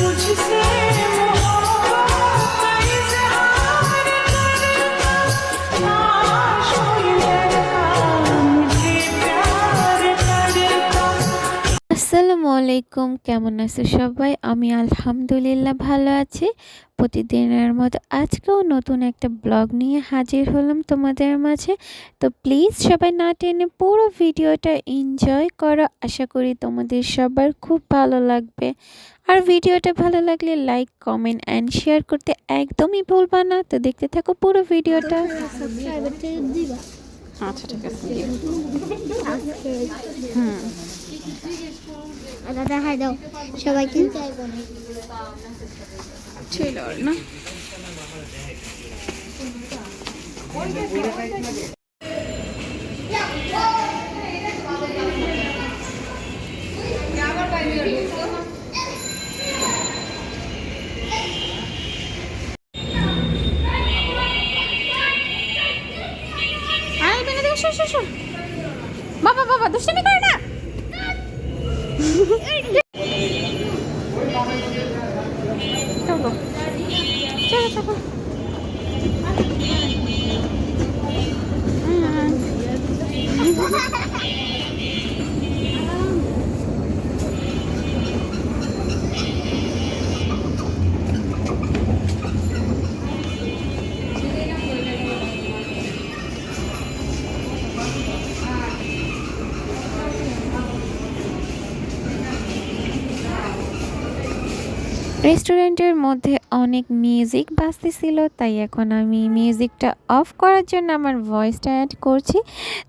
तुझसे मोहब्बत का इज़हार करता, काश कोई लड़का मुझे प्यार करता। আসসালামু আলাইকুম, কেমন আছো সবাই? আমি আলহামদুলিল্লাহ ভালো আছি। প্রতিদিনের মতো আজকেও নতুন একটা ব্লগ নিয়ে হাজির হলাম তোমাদের মাঝে। তো প্লিজ সবাই না টেনে পুরো ভিডিওটা এনজয় করো। আশা করি তোমাদের সবার খুব ভালো লাগবে। আর ভিডিওটা ভালো লাগলে লাইক, কমেন্ট অ্যান্ড শেয়ার করতে একদমই ভুলবা না। তো দেখতে থাকো পুরো ভিডিওটা। আচ্ছা ঠিক আছে দেখাই দাও সবাইকে ছিল না বাবা বাবা দুষ্টামি করে না চলো চলো চলো রেস্টুরেন্টের মধ্যে অনেক মিউজিক বাজতেছিল, তাই এখন আমি মিউজিকটা অফ করার জন্য আমার ভয়েসটা অ্যাড করছি।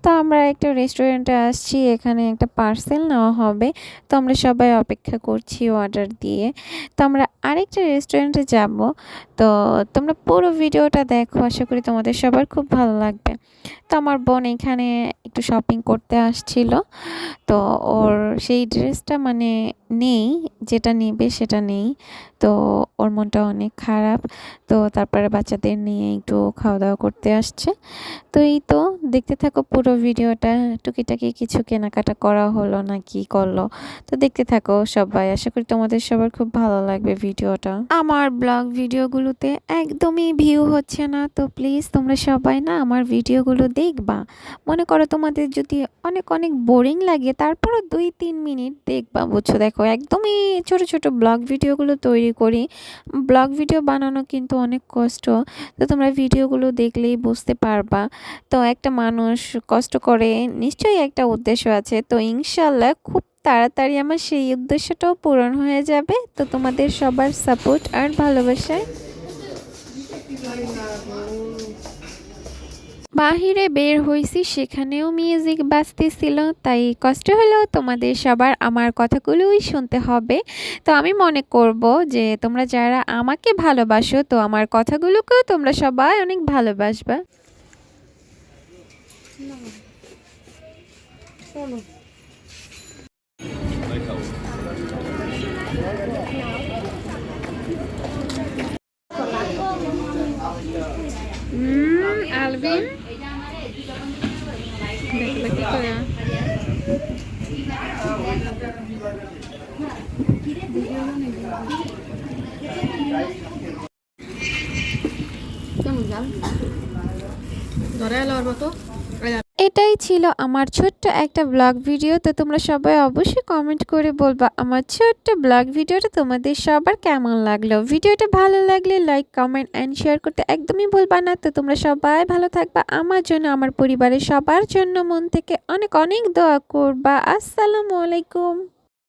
তো আমরা একটা রেস্টুরেন্টে আসছি, এখানে একটা পার্সেল নেওয়া হবে। তো আমরা সবাই অপেক্ষা করছি অর্ডার দিয়ে। তো আমরা আরেকটা রেস্টুরেন্টে যাব। তো তোমরা পুরো ভিডিওটা দেখো, আশা করি তোমাদের সবার খুব ভালো লাগবে। তো আমার বোন এখানে একটু শপিং করতে আসছিল। তো ওর সেই ড্রেসটা মানে নেই, যেটা নেবে সেটা নেই। তো ওর মনটা অনেক খারাপ। তো তারপরে বাচ্চাদের নিয়ে একটু খাওয়া দাওয়া করতে আসছে। তো এই তো দেখতে থাকো পুরো ভিডিওটা। টুকিটাকি কিছু কেনাকাটা করা হলো না কি করলো, তো দেখতে থাকো সবাই। আশা করি তোমাদের সবার খুব ভালো লাগবে ভিডিওটা। আমার ব্লগ ভিডিওগুলোতে একদমই ভিউ হচ্ছে না, তো প্লিজ তোমরা সবাই না আমার ভিডিওগুলো দেখবা। মনে করো তোমাদের যদি অনেক অনেক বোরিং লাগে, তারপরও 2-3 মিনিট দেখবা, বুঝছো? দেখো একদমই ছোট ছোট ব্লগ ভিডিওগুলো তৈরি করি। ব্লগ ভিডিও বানানো কিন্তু অনেক কষ্ট, তো তোমরা ভিডিওগুলো দেখলেই বুঝতে পারবা। তো একটা মানুষ কষ্ট করে, নিশ্চয়ই একটা উদ্দেশ্য আছে। তো ইনশাল্লাহ খুব তাড়াতাড়ি আমার সেই উদ্দেশ্যটাও পূরণ হয়ে যাবে। তো তোমাদের সবার সাপোর্ট আর ভালোবাসায় বাহিরে বের হয়েছি, সেখানেও মিউজিক বাজতেছিল, তাই কষ্ট হলেও তোমাদের সবার আমার কথাগুলোই শুনতে হবে। তো আমি মনে করব যে তোমরা যারা আমাকে ভালোবাসো, তো আমার কথাগুলোকেও তোমরা সবাই অনেক ভালোবাসবা। আলবিন দেখলে কি করে কেমন জাল ধরে এলো ওর মতো। এটাই ছিল আমার ছোট্ট একটা ব্লগ ভিডিও। তো তোমরা সবাই অবশ্যই কমেন্ট করে বলবা আমার ছোট্ট ব্লগ ভিডিওটা তোমাদের সবার কেমন লাগলো। ভিডিওটা ভালো লাগলে লাইক, কমেন্ট অ্যান্ড শেয়ার করতে একদমই ভুলবা না। তো তোমরা সবাই ভালো থাকবা, আমার জন্য, আমার পরিবারের সবার জন্য মন থেকে অনেক অনেক দোয়া করবা। আসসালামু আলাইকুম।